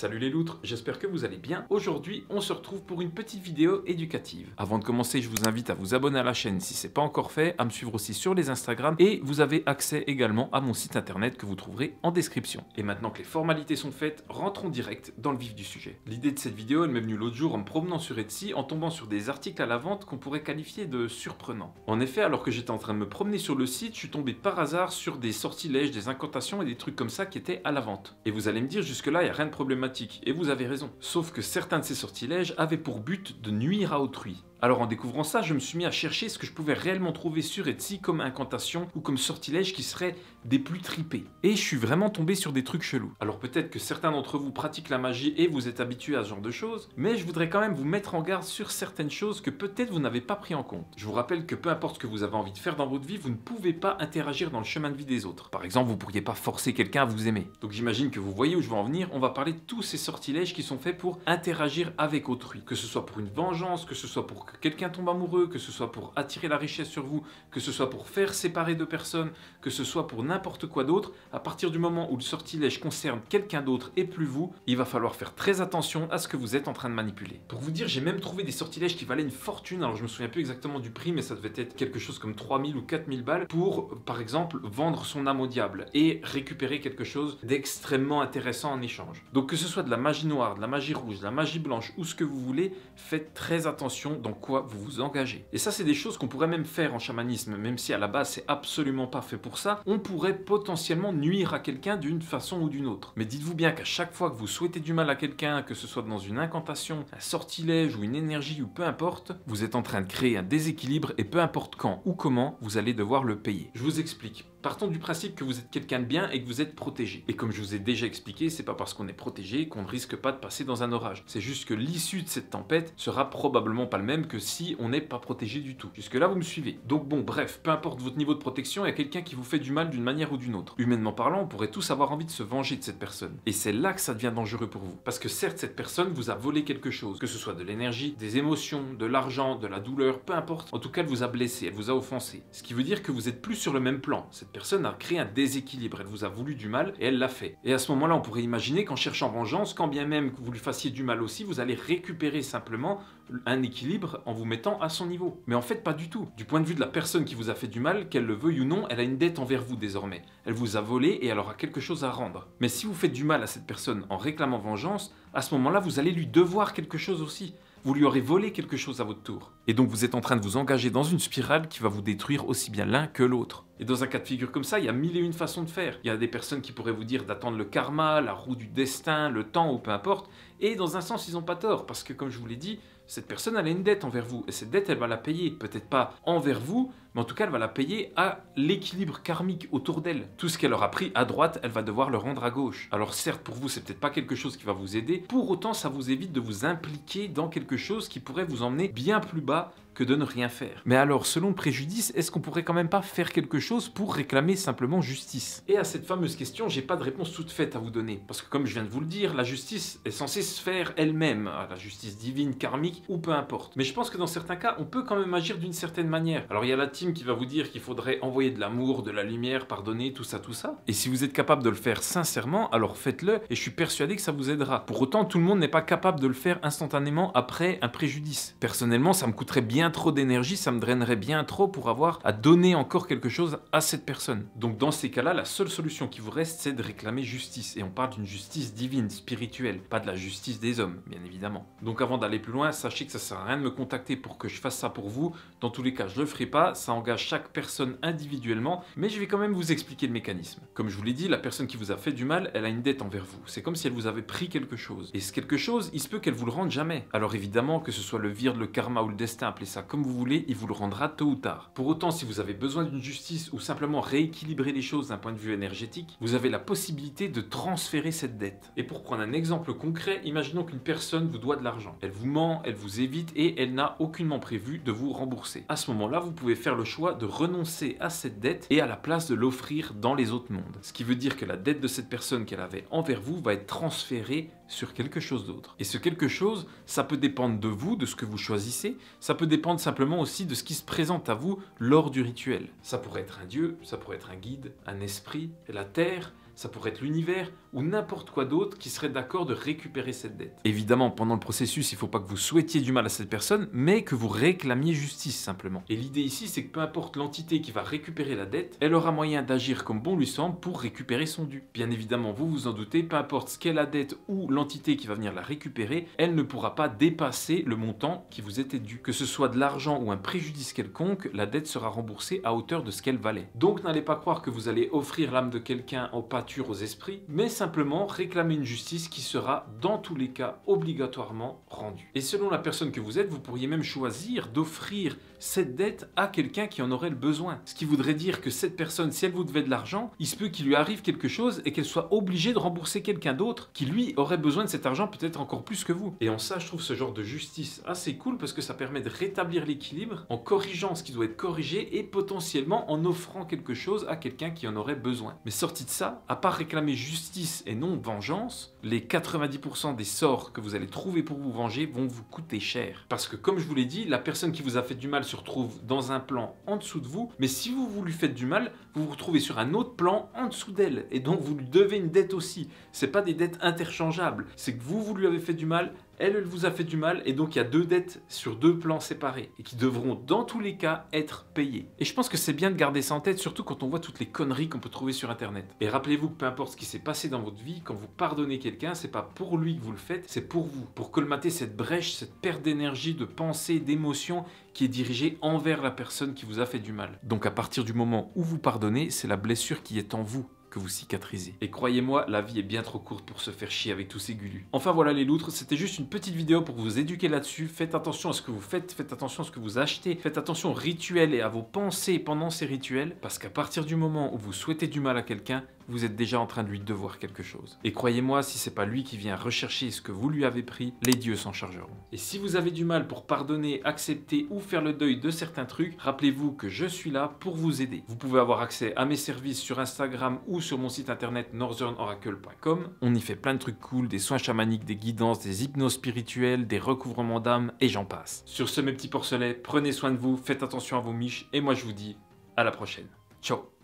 Salut les loutres, j'espère que vous allez bien. Aujourd'hui, on se retrouve pour une petite vidéo éducative. Avant de commencer, je vous invite à vous abonner à la chaîne si ce n'est pas encore fait, à me suivre aussi sur les Instagram et vous avez accès également à mon site internet que vous trouverez en description. Et maintenant que les formalités sont faites, rentrons direct dans le vif du sujet. L'idée de cette vidéo, elle m'est venue l'autre jour en me promenant sur Etsy, en tombant sur des articles à la vente qu'on pourrait qualifier de surprenants. En effet, alors que j'étais en train de me promener sur le site, je suis tombé par hasard sur des sortilèges, des incantations et des trucs comme ça qui étaient à la vente. Et vous allez me dire, jusque-là, il n'y a rien de problématique. Et vous avez raison. Sauf que certains de ces sortilèges avaient pour but de nuire à autrui. Alors en découvrant ça, je me suis mis à chercher ce que je pouvais réellement trouver sur Etsy comme incantation ou comme sortilège qui seraient des plus tripés. Et je suis vraiment tombé sur des trucs chelous. Alors peut-être que certains d'entre vous pratiquent la magie et vous êtes habitués à ce genre de choses, mais je voudrais quand même vous mettre en garde sur certaines choses que peut-être vous n'avez pas pris en compte. Je vous rappelle que peu importe ce que vous avez envie de faire dans votre vie, vous ne pouvez pas interagir dans le chemin de vie des autres. Par exemple, vous ne pourriez pas forcer quelqu'un à vous aimer. Donc j'imagine que vous voyez où je veux en venir, on va parler de tous ces sortilèges qui sont faits pour interagir avec autrui. Que ce soit pour une vengeance, que ce soit pour que quelqu'un tombe amoureux, que ce soit pour attirer la richesse sur vous, que ce soit pour faire séparer deux personnes, que ce soit pour n'importe quoi d'autre, à partir du moment où le sortilège concerne quelqu'un d'autre et plus vous, il va falloir faire très attention à ce que vous êtes en train de manipuler. Pour vous dire, j'ai même trouvé des sortilèges qui valaient une fortune, alors je me souviens plus exactement du prix, mais ça devait être quelque chose comme 3000 ou 4000 balles pour, par exemple, vendre son âme au diable et récupérer quelque chose d'extrêmement intéressant en échange. Donc que ce soit de la magie noire, de la magie rouge, de la magie blanche ou ce que vous voulez, faites très attention dans quoi vous engagez. Et ça, c'est des choses qu'on pourrait même faire en chamanisme, même si à la base c'est absolument pas fait pour ça. On pourrait potentiellement nuire à quelqu'un d'une façon ou d'une autre. Mais dites-vous bien qu'à chaque fois que vous souhaitez du mal à quelqu'un, que ce soit dans une incantation, un sortilège ou une énergie ou peu importe, vous êtes en train de créer un déséquilibre et peu importe quand ou comment, vous allez devoir le payer. Je vous explique. Partons du principe que vous êtes quelqu'un de bien et que vous êtes protégé. Et comme je vous ai déjà expliqué, c'est pas parce qu'on est protégé qu'on ne risque pas de passer dans un orage. C'est juste que l'issue de cette tempête sera probablement pas le même que si on n'est pas protégé du tout. Jusque là, vous me suivez. Donc bon, bref, peu importe votre niveau de protection, il y a quelqu'un qui vous fait du mal d'une manière ou d'une autre. Humainement parlant, on pourrait tous avoir envie de se venger de cette personne. Et c'est là que ça devient dangereux pour vous. Parce que certes, cette personne vous a volé quelque chose, que ce soit de l'énergie, des émotions, de l'argent, de la douleur, peu importe. En tout cas, elle vous a blessé, elle vous a offensé. Ce qui veut dire que vous êtes plus sur le même plan. Cette personne a créé un déséquilibre, elle vous a voulu du mal et elle l'a fait. Et à ce moment-là, on pourrait imaginer qu'en cherchant vengeance, quand bien même que vous lui fassiez du mal aussi, vous allez récupérer simplement un équilibre en vous mettant à son niveau. Mais en fait, pas du tout. Du point de vue de la personne qui vous a fait du mal, qu'elle le veuille ou non, elle a une dette envers vous désormais. Elle vous a volé et elle aura quelque chose à rendre. Mais si vous faites du mal à cette personne en réclamant vengeance, à ce moment-là, vous allez lui devoir quelque chose aussi. Vous lui aurez volé quelque chose à votre tour. Et donc vous êtes en train de vous engager dans une spirale qui va vous détruire aussi bien l'un que l'autre. Et dans un cas de figure comme ça, il y a mille et une façons de faire. Il y a des personnes qui pourraient vous dire d'attendre le karma, la roue du destin, le temps ou peu importe. Et dans un sens, ils n'ont pas tort. Parce que comme je vous l'ai dit, cette personne, elle a une dette envers vous. Et cette dette, elle va la payer. Peut-être pas envers vous, mais en tout cas, elle va la payer à l'équilibre karmique autour d'elle. Tout ce qu'elle aura pris à droite, elle va devoir le rendre à gauche. Alors certes, pour vous, c'est peut-être pas quelque chose qui va vous aider. Pour autant, ça vous évite de vous impliquer dans quelque chose qui pourrait vous emmener bien plus bas que de ne rien faire. Mais alors, selon le préjudice, est-ce qu'on pourrait quand même pas faire quelque chose pour réclamer simplement justice? Et à cette fameuse question, j'ai pas de réponse toute faite à vous donner. Parce que comme je viens de vous le dire, la justice est censée se faire elle-même, la justice divine, karmique ou peu importe. Mais je pense que dans certains cas, on peut quand même agir d'une certaine manière. Alors il y a la team qui va vous dire qu'il faudrait envoyer de l'amour, de la lumière, pardonner, tout ça, tout ça. Et si vous êtes capable de le faire sincèrement, alors faites-le et je suis persuadé que ça vous aidera. Pour autant, tout le monde n'est pas capable de le faire instantanément après un préjudice. Personnellement, ça me coûterait bien trop d'énergie, ça me drainerait bien trop pour avoir à donner encore quelque chose à cette personne. Donc dans ces cas-là, la seule solution qui vous reste, c'est de réclamer justice. Et on parle d'une justice divine, spirituelle, pas de la justice des hommes, bien évidemment. Donc avant d'aller plus loin, sachez que ça sert à rien de me contacter pour que je fasse ça pour vous. Dans tous les cas, je le ferai pas, ça engage chaque personne individuellement, mais je vais quand même vous expliquer le mécanisme. Comme je vous l'ai dit, la personne qui vous a fait du mal, elle a une dette envers vous. C'est comme si elle vous avait pris quelque chose. Et ce quelque chose, il se peut qu'elle vous le rende jamais. Alors évidemment, que ce soit le vire, le karma ou le destin, appelez ça comme vous voulez, il vous le rendra tôt ou tard. Pour autant, si vous avez besoin d'une justice ou simplement rééquilibrer les choses d'un point de vue énergétique, vous avez la possibilité de transférer cette dette. Et pour prendre un exemple concret, imaginons qu'une personne vous doit de l'argent. Elle vous ment, elle vous évite et elle n'a aucunement prévu de vous rembourser. À ce moment-là, vous pouvez faire le choix de renoncer à cette dette et à la place de l'offrir dans les autres mondes. Ce qui veut dire que la dette de cette personne qu'elle avait envers vous va être transférée sur quelque chose d'autre. Et ce quelque chose, ça peut dépendre de vous, de ce que vous choisissez, ça peut dépendre simplement aussi de ce qui se présente à vous lors du rituel. Ça pourrait être un dieu, ça pourrait être un guide, un esprit, la terre, ça pourrait être l'univers ou n'importe quoi d'autre qui serait d'accord de récupérer cette dette. Évidemment, pendant le processus, il ne faut pas que vous souhaitiez du mal à cette personne, mais que vous réclamiez justice simplement. Et l'idée ici, c'est que peu importe l'entité qui va récupérer la dette, elle aura moyen d'agir comme bon lui semble pour récupérer son dû. Bien évidemment, vous vous en doutez, peu importe ce qu'est la dette ou l'entité qui va venir la récupérer, elle ne pourra pas dépasser le montant qui vous était dû. Que ce soit de l'argent ou un préjudice quelconque, la dette sera remboursée à hauteur de ce qu'elle valait. Donc n'allez pas croire que vous allez offrir l'âme de quelqu'un en pâture aux esprits, mais simplement réclamer une justice qui sera dans tous les cas obligatoirement rendue. Et selon la personne que vous êtes, vous pourriez même choisir d'offrir cette dette à quelqu'un qui en aurait le besoin. Ce qui voudrait dire que cette personne, si elle vous devait de l'argent, il se peut qu'il lui arrive quelque chose et qu'elle soit obligée de rembourser quelqu'un d'autre qui lui aurait besoin de cet argent peut-être encore plus que vous. Et en ça, je trouve ce genre de justice assez cool parce que ça permet de rétablir l'équilibre en corrigeant ce qui doit être corrigé et potentiellement en offrant quelque chose à quelqu'un qui en aurait besoin. Mais sorti de ça, à part réclamer justice et non vengeance, les 90% des sorts que vous allez trouver pour vous venger vont vous coûter cher. Parce que comme je vous l'ai dit, la personne qui vous a fait du mal se retrouve dans un plan en dessous de vous, mais si vous lui faites du mal, vous vous retrouvez sur un autre plan en dessous d'elle, et donc vous lui devez une dette aussi. C'est pas des dettes interchangeables, c'est que vous lui avez fait du mal, elle vous a fait du mal, et donc il y a deux dettes sur deux plans séparés, et qui devront dans tous les cas être payées. Et je pense que c'est bien de garder ça en tête, surtout quand on voit toutes les conneries qu'on peut trouver sur internet. Et rappelez-vous que peu importe ce qui s'est passé dans votre vie, quand vous pardonnez quelqu'un, c'est pas pour lui que vous le faites, c'est pour vous, pour colmater cette brèche, cette perte d'énergie, de pensée, d'émotion qui est dirigée envers la personne qui vous a fait du mal. Donc à partir du moment où vous pardonnez, c'est la blessure qui est en vous que vous cicatrisez. Et croyez-moi, la vie est bien trop courte pour se faire chier avec tous ces gulus. Enfin voilà les loutres, c'était juste une petite vidéo pour vous éduquer là-dessus. Faites attention à ce que vous faites, faites attention à ce que vous achetez, faites attention aux rituels et à vos pensées pendant ces rituels, parce qu'à partir du moment où vous souhaitez du mal à quelqu'un, vous êtes déjà en train de lui devoir quelque chose. Et croyez-moi, si c'est pas lui qui vient rechercher ce que vous lui avez pris, les dieux s'en chargeront. Et si vous avez du mal pour pardonner, accepter ou faire le deuil de certains trucs, rappelez-vous que je suis là pour vous aider. Vous pouvez avoir accès à mes services sur Instagram ou sur mon site internet northernoracle.com. On y fait plein de trucs cool, des soins chamaniques, des guidances, des hypnoses spirituelles, des recouvrements d'âme et j'en passe. Sur ce mes petits porcelets, prenez soin de vous, faites attention à vos miches et moi je vous dis à la prochaine. Ciao.